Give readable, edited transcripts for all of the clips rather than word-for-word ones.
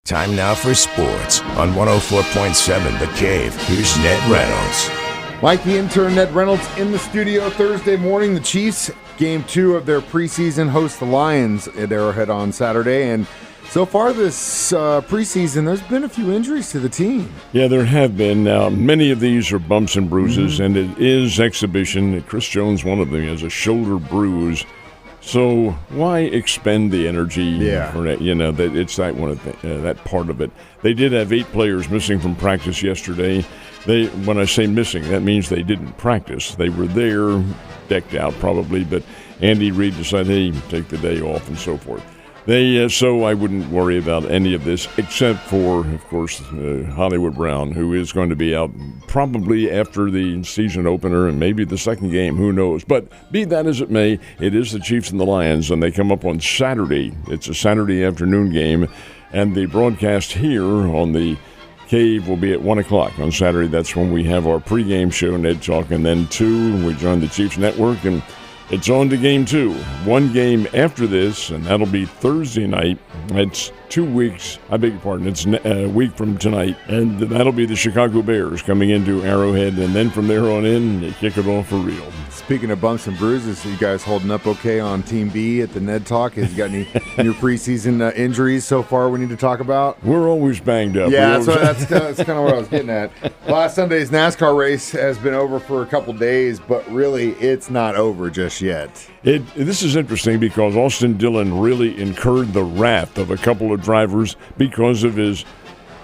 Time now for sports on 104.7 The Cave. Here's Ned Reynolds. Mike, the intern, Ned Reynolds, in the studio Thursday morning. The Chiefs, game 2 of their preseason, host the Lions at Arrowhead on Saturday. And so far this preseason, there's been a few injuries to the team. Yeah, there have been. Now, many of these are bumps and bruises, and it is exhibition. Chris Jones, one of them, has a shoulder bruise. So why expend the energy for that? You know, that it's that one of that part of it. They did have 8 players missing from practice yesterday. When I say missing, that means they didn't practice. They were there, decked out probably, but Andy Reid decided, hey, take the day off and so forth. So I wouldn't worry about any of this, except for, of course, Hollywood Brown, who is going to be out probably after the season opener and maybe the second game, who knows. But be that as it may, it is the Chiefs and the Lions, and they come up on Saturday. It's a Saturday afternoon game, and the broadcast here on the Cave will be at 1 o'clock on Saturday. That's when we have our pregame show, Ned Talk, and then 2, we join the Chiefs Network, and it's on to game 2. One game after this, and that'll be Thursday night. It's 2 weeks. I beg your pardon. It's a week from tonight. And that'll be the Chicago Bears coming into Arrowhead. And then from there on in, they kick it off for real. Speaking of bumps and bruises, you guys holding up okay on Team B at the Ned Talk? Has you got any new preseason injuries so far we need to talk about? We're always banged up. Yeah, that's kind of what I was getting at. Last Sunday's NASCAR race has been over for a couple days, but really it's not over just yet. This is interesting because Austin Dillon really incurred the wrath of a couple of drivers because of his.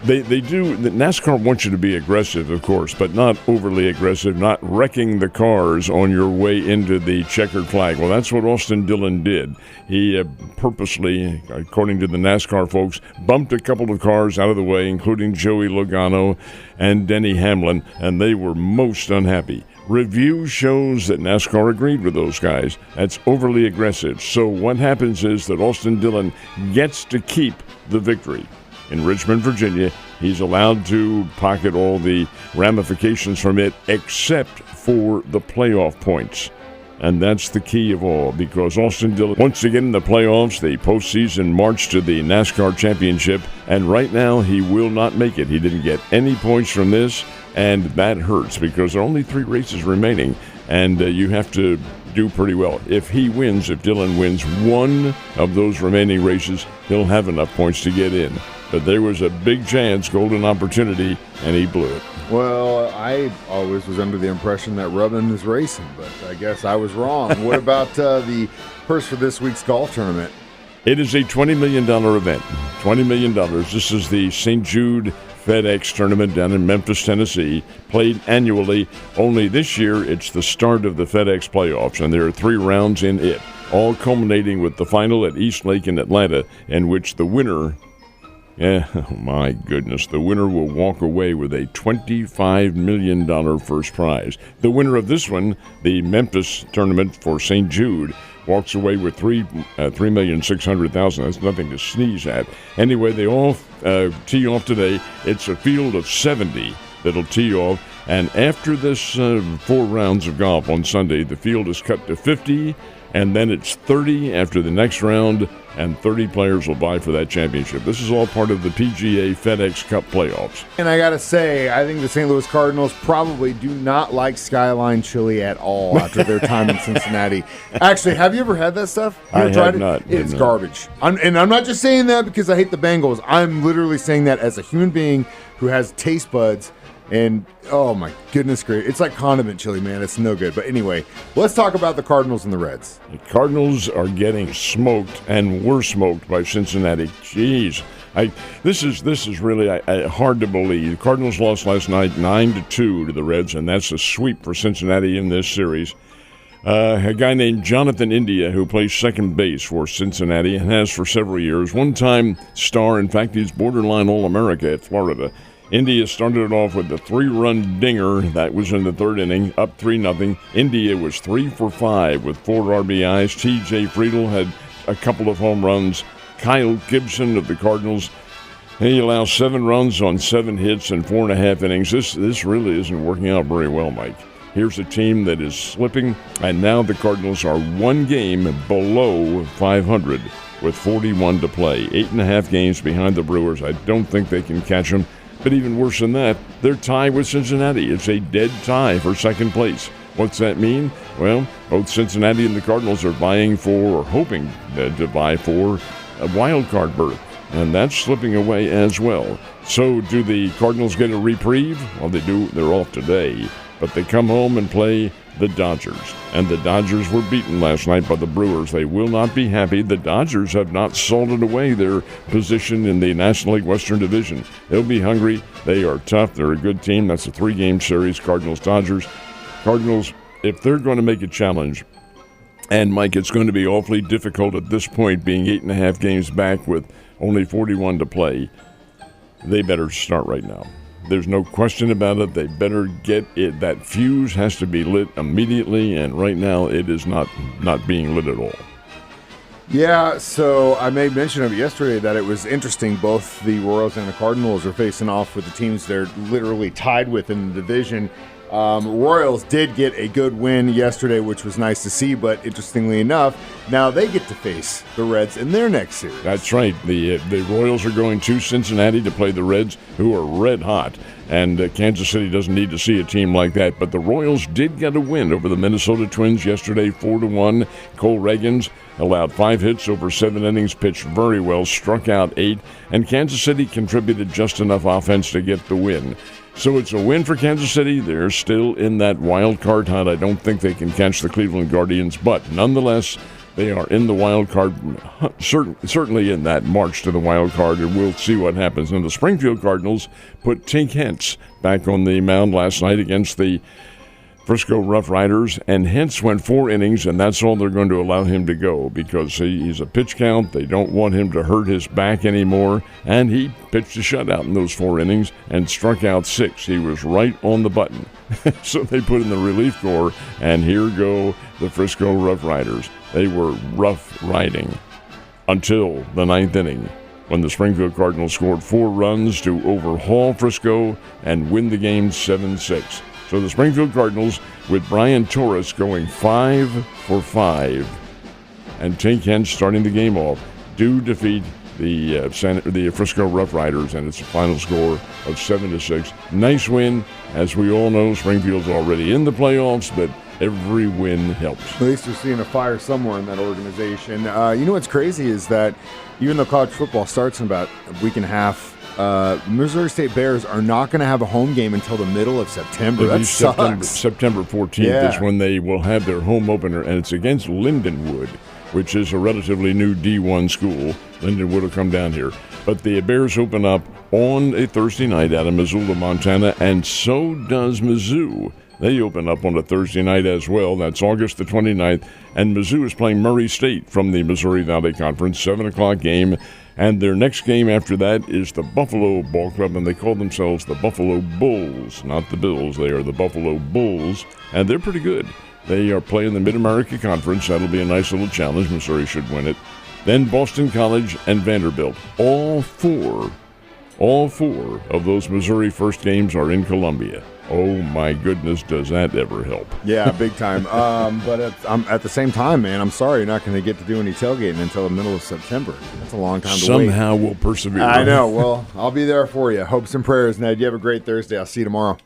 NASCAR wants you to be aggressive, of course, but not overly aggressive, not wrecking the cars on your way into the checkered flag. Well, that's what Austin Dillon did. He purposely, according to the NASCAR folks, bumped a couple of cars out of the way, including Joey Logano and Denny Hamlin, and they were most unhappy. Review shows that NASCAR agreed with those guys. That's overly aggressive. So what happens is that Austin Dillon gets to keep the victory. In Richmond, Virginia, he's allowed to pocket all the ramifications from it except for the playoff points. And that's the key of all, because Austin Dillon wants to get in the playoffs, the postseason march to the NASCAR championship, and right now he will not make it. He didn't get any points from this, and that hurts because there are only 3 races remaining, and you have to do pretty well. If Dillon wins one of those remaining races, he'll have enough points to get in. But there was a big chance, golden opportunity, and he blew it. Well, I always was under the impression that Rubbin is racing, but I guess I was wrong. What about the purse for this week's golf tournament? It is a $20 million event. $20 million. This is the St. Jude FedEx tournament down in Memphis, Tennessee, played annually. Only this year, it's the start of the FedEx playoffs, and there are 3 rounds in it, all culminating with the final at East Lake in Atlanta, in which the winner... oh my goodness. The winner will walk away with a $25 million first prize. The winner of this one, the Memphis tournament for St. Jude, walks away with $3,600,000. That's nothing to sneeze at. Anyway, they all tee off today. It's a field of 70 that'll tee off. And after this 4 rounds of golf on Sunday, the field is cut to 50, and then it's 30 after the next round, and 30 players will vie for that championship. This is all part of the PGA FedEx Cup playoffs. And I got to say, I think the St. Louis Cardinals probably do not like Skyline chili at all after their time in Cincinnati. Actually, have you ever had that stuff? I have not. It's garbage. And I'm not just saying that because I hate the Bengals. I'm literally saying that as a human being who has taste buds. And, oh, my goodness gracious. It's like condiment chili, man. It's no good. But anyway, let's talk about the Cardinals and the Reds. The Cardinals are getting smoked and were smoked by Cincinnati. Jeez. This is really hard to believe. The Cardinals lost last night 9-2 to the Reds, and that's a sweep for Cincinnati in this series. A guy named Jonathan India, who plays second base for Cincinnati and has for several years. One-time star. In fact, he's borderline All-America at Florida. India started it off with a 3-run dinger. That was in the 3rd inning, up 3-0. India was 3 for 5 with 4 RBIs. T.J. Friedl had a couple of home runs. Kyle Gibson of the Cardinals, he allows 7 runs on 7 hits in 4.5 innings. This really isn't working out very well, Mike. Here's a team that is slipping, and now the Cardinals are 1 game below 500. with 41 to play. 8.5 games behind the Brewers. I don't think they can catch them. But even worse than that, they're tied with Cincinnati. It's a dead tie for second place. What's that mean? Well, both Cincinnati and the Cardinals are vying for, or hoping to vie for, a wild card berth. And that's slipping away as well. So do the Cardinals get a reprieve? Well, they do. They're off today. But they come home and play the Dodgers. And the Dodgers were beaten last night by the Brewers. They will not be happy. The Dodgers have not salted away their position in the National League Western Division. They'll be hungry. They are tough. They're a good team. That's a 3-game series, Cardinals-Dodgers. Cardinals, if they're going to make a challenge, and Mike, it's going to be awfully difficult at this point, being 8.5 games back with only 41 to play, they better start right now. There's no question about it. They better get it. That fuse has to be lit immediately, and right now it is not being lit at all. Yeah, so I made mention of it yesterday that it was interesting. Both the Royals and the Cardinals are facing off with the teams they're literally tied with in the division. Royals did get a good win yesterday, which was nice to see, but interestingly enough, now they get to face the Reds in their next series. That's right. The Royals are going to Cincinnati to play the Reds, who are red hot, and Kansas City doesn't need to see a team like that, but the Royals did get a win over the Minnesota Twins yesterday, 4-1. Cole Reagans allowed 5 hits over 7 innings, pitched very well, struck out 8, and Kansas City contributed just enough offense to get the win. So it's a win for Kansas City. They're still in that wild card hunt. I don't think they can catch the Cleveland Guardians, but nonetheless, they are in the wild card, certainly in that march to the wild card, and we'll see what happens. And the Springfield Cardinals put Tink Hence back on the mound last night against the Frisco Rough Riders, and Hence went 4 innings, and that's all they're going to allow him to go because he's a pitch count. They don't want him to hurt his back anymore, and he pitched a shutout in those 4 innings and struck out 6. He was right on the button. So they put in the relief corps, and here go the Frisco Rough Riders. They were rough riding until the 9th inning, when the Springfield Cardinals scored 4 runs to overhaul Frisco and win the game 7-6. So the Springfield Cardinals, with Brian Torres going 5 for 5, and Tink Hence starting the game off, do defeat the Frisco Rough Riders, and it's a final score of 7-6. Nice win. As we all know, Springfield's already in the playoffs, but every win helps. At least you're seeing a fire somewhere in that organization. You know what's crazy is that even though college football starts in about a week and a half, Missouri State Bears are not going to have a home game until the middle of September. That sucks. September 14th is when they will have their home opener, and it's against Lindenwood, which is a relatively new D1 school. Lindenwood will come down here. But the Bears open up on a Thursday night out of Missoula, Montana, and so does Mizzou. They open up on a Thursday night as well. That's August the 29th. And Mizzou is playing Murray State from the Missouri Valley Conference, 7 o'clock game. And their next game after that is the Buffalo Ball Club, and they call themselves the Buffalo Bulls, not the Bills. They are the Buffalo Bulls, and they're pretty good. They are playing the Mid-America Conference. That'll be a nice little challenge. Missouri should win it. Then Boston College and Vanderbilt. All four of those Missouri first games are in Columbia. Oh, my goodness, does that ever help? Yeah, big time. But at the same time, man, I'm sorry you're not going to get to do any tailgating until the middle of September. That's a long time to wait. Somehow we'll persevere. I know. Well, I'll be there for you. Hopes and prayers, Ned. You have a great Thursday. I'll see you tomorrow.